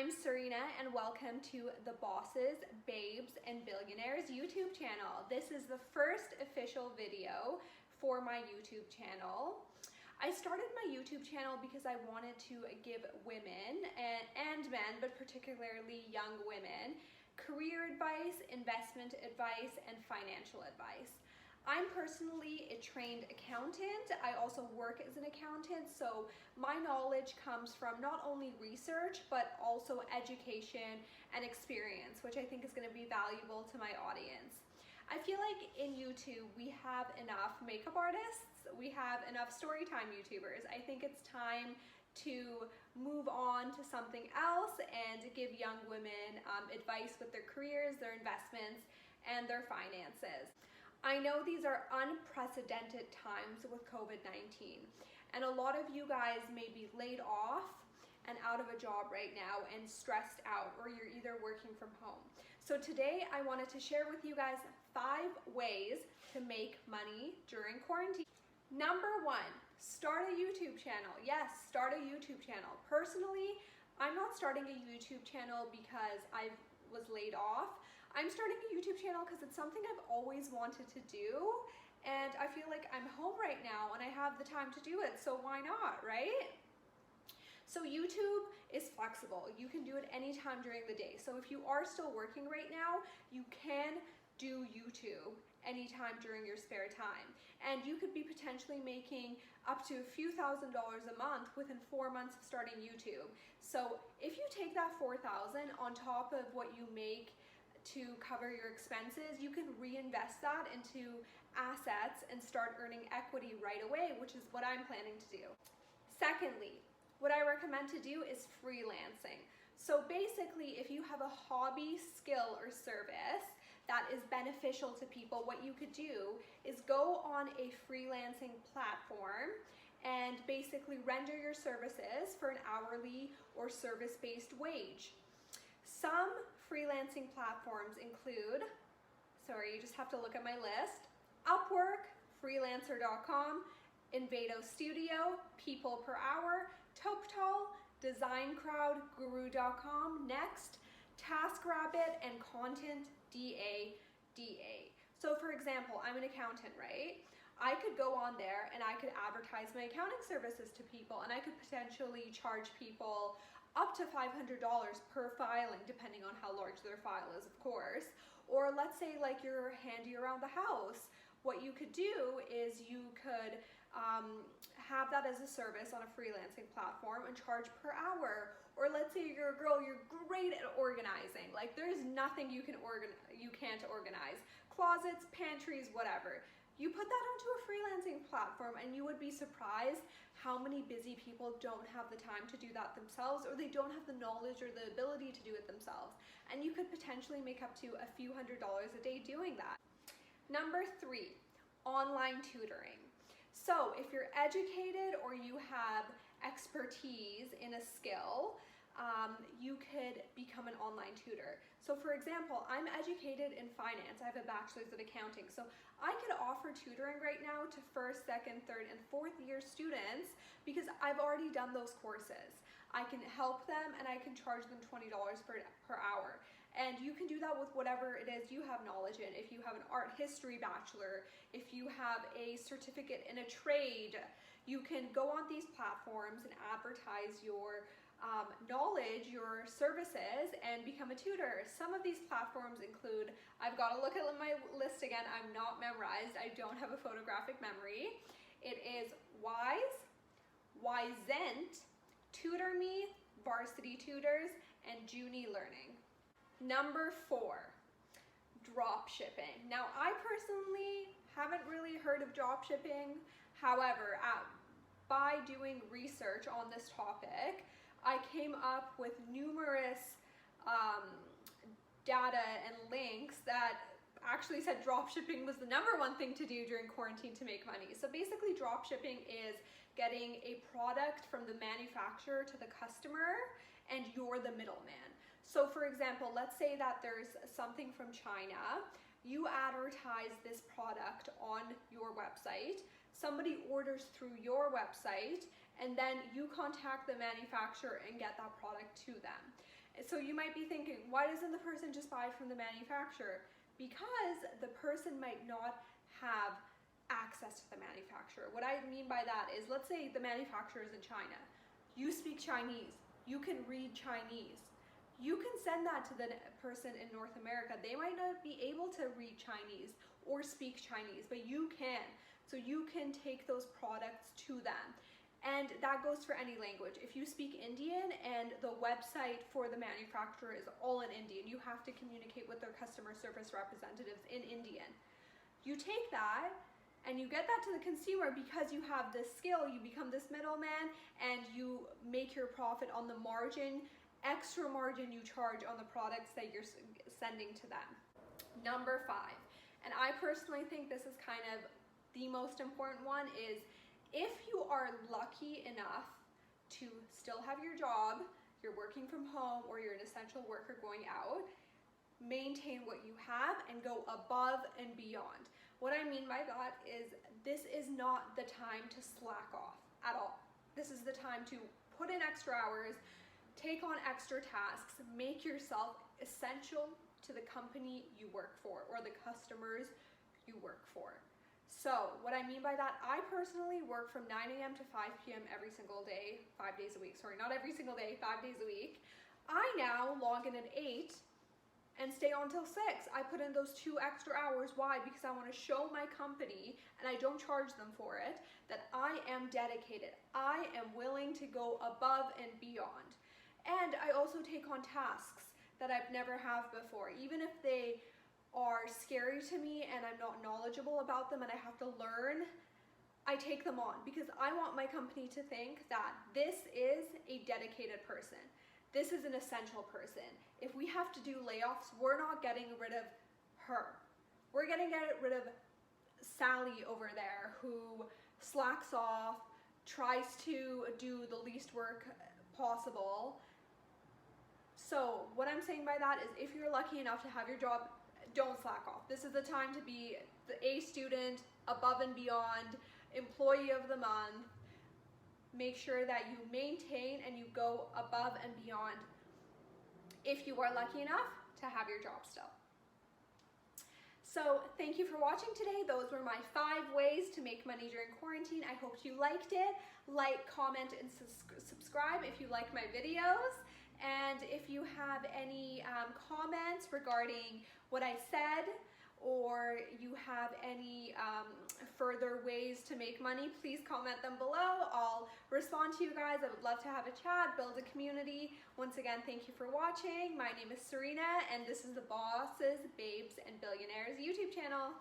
I'm Serena and welcome to the Bosses, Babes, and Billionaires YouTube channel. This is the first official video for my YouTube channel. I started my YouTube channel because I wanted to give women and men, but particularly young women, career advice, investment advice, and financial advice. I'm personally a trained accountant. I also work as an accountant, so my knowledge comes from not only research, but also education and experience, which I think is going to be valuable to my audience. I feel like in YouTube, we have enough makeup artists, we have enough storytime YouTubers. I think it's time to move on to something else and give young women advice with their careers, their investments, and their finances. I know these are unprecedented times with COVID-19, and a lot of you guys may be laid off and out of a job right now and stressed out, or you're either working from home. So today I wanted to share with you guys 5 ways to make money during quarantine. Number 1, start a YouTube channel. Yes, start a YouTube channel. Personally, I'm not starting a YouTube channel because I was laid off. I'm starting a YouTube channel because it's something I've always wanted to do, and I feel like I'm home right now and I have the time to do it, so why not, right? So YouTube is flexible. You can do it anytime during the day. So if you are still working right now, you can do YouTube anytime during your spare time. And you could be potentially making up to a few $1,000s a month within 4 months of starting YouTube. So if you take that $4,000 on top of what you make to cover your expenses, you can reinvest that into assets and start earning equity right away, which is what I'm planning to do. Secondly, what I recommend to do is freelancing. So basically, if you have a hobby, skill, or service that is beneficial to people, what you could do is go on a freelancing platform and basically render your services for an hourly or service-based wage. Some freelancing platforms include, you just have to look at my list, Upwork, Freelancer.com, Envato Studio, People Per Hour, TopTal, DesignCrowd, Guru.com, Next, TaskRabbit, and Content DA. So for example, I'm an accountant, right? I could go on there and I could advertise my accounting services to people, and I could potentially charge people up to $500 per filing, depending on how large their file is, of course. Or let's say like you're handy around the house. What you could do is you could have that as a service on a freelancing platform and charge per hour. Or let's say you're a girl, you're great at organizing. Like there's nothing you can't organize. Closets, pantries, whatever. You put that onto a freelancing platform and you would be surprised how many busy people don't have the time to do that themselves, or they don't have the knowledge or the ability to do it themselves. And you could potentially make up to a few $100s a day doing that. Number 3, online tutoring. So if you're educated or you have expertise in a skill, you could become an online tutor. So for example, I'm educated in finance. I have a bachelor's in accounting. So I could offer tutoring right now to 1st, 2nd, 3rd, and 4th year students because I've already done those courses. I can help them and I can charge them $20 per hour. And you can do that with whatever it is you have knowledge in. If you have an art history bachelor, if you have a certificate in a trade, you can go on these platforms and advertise your knowledge, your services, and become a tutor. Some of these platforms include, I've got to look at my list again, I'm not memorized, I don't have a photographic memory. It is Wise, Wisent, TutorMe, Varsity Tutors, and Junie Learning. Number 4, drop shipping. Now, I personally haven't really heard of drop shipping. However, by doing research on this topic, I came up with numerous data and links that actually said drop shipping was the #1 thing to do during quarantine to make money. So basically, drop shipping is getting a product from the manufacturer to the customer and you're the middleman. So for example, let's say that there's something from China. You advertise this product on your website, somebody orders through your website, and then you contact the manufacturer and get that product to them. So you might be thinking, why doesn't the person just buy from the manufacturer? Because the person might not have access to the manufacturer. What I mean by that is, let's say the manufacturer is in China. You speak Chinese. You can read Chinese. You can send that to the person in North America. They might not be able to read Chinese or speak Chinese, but you can. So you can take those products to them. And that goes for any language. If you speak Indian and the website for the manufacturer is all in Indian, you have to communicate with their customer service representatives in Indian. You take that and you get that to the consumer because you have this skill. You become this middleman and you make your profit on the margin, extra margin you charge on the products that you're sending to them. Number 5, and I personally think this is kind of the most important one, is if you are lucky enough to still have your job, you're working from home, or you're an essential worker going out, maintain what you have and go above and beyond. What I mean by that is, this is not the time to slack off at all. This is the time to put in extra hours, take on extra tasks, make yourself essential to the company you work for or the customers you work for. So what I mean by that, I personally work from 9 a.m. to 5 p.m. every single day, 5 days a week. Sorry, not every single day, 5 days a week. I now log in at 8 and stay on till 6. I put in those 2 extra hours. Why? Because I want to show my company, and I don't charge them for it, that I am dedicated. I am willing to go above and beyond. And I also take on tasks that I've never have before, even if they are scary to me and I'm not knowledgeable about them and I have to learn. I take them on because I want my company to think that this is a dedicated person. This is an essential person. If we have to do layoffs, we're not getting rid of her. We're getting rid of Sally over there who slacks off, tries to do the least work possible. So what I'm saying by that is, if you're lucky enough to have your job, don't slack off. This is the time to be the A student, above and beyond, employee of the month. Make sure that you maintain and you go above and beyond if you are lucky enough to have your job still. So thank you for watching today. Those were my 5 ways to make money during quarantine. I hope you liked it. Like, comment, and subscribe if you like my videos. And if you have any comments regarding what I said, or you have any further ways to make money, please comment them below. I'll respond to you guys. I would love to have a chat, build a community. Once again, thank you for watching. My name is Serena, and this is the Bosses, Babes, and Billionaires YouTube channel.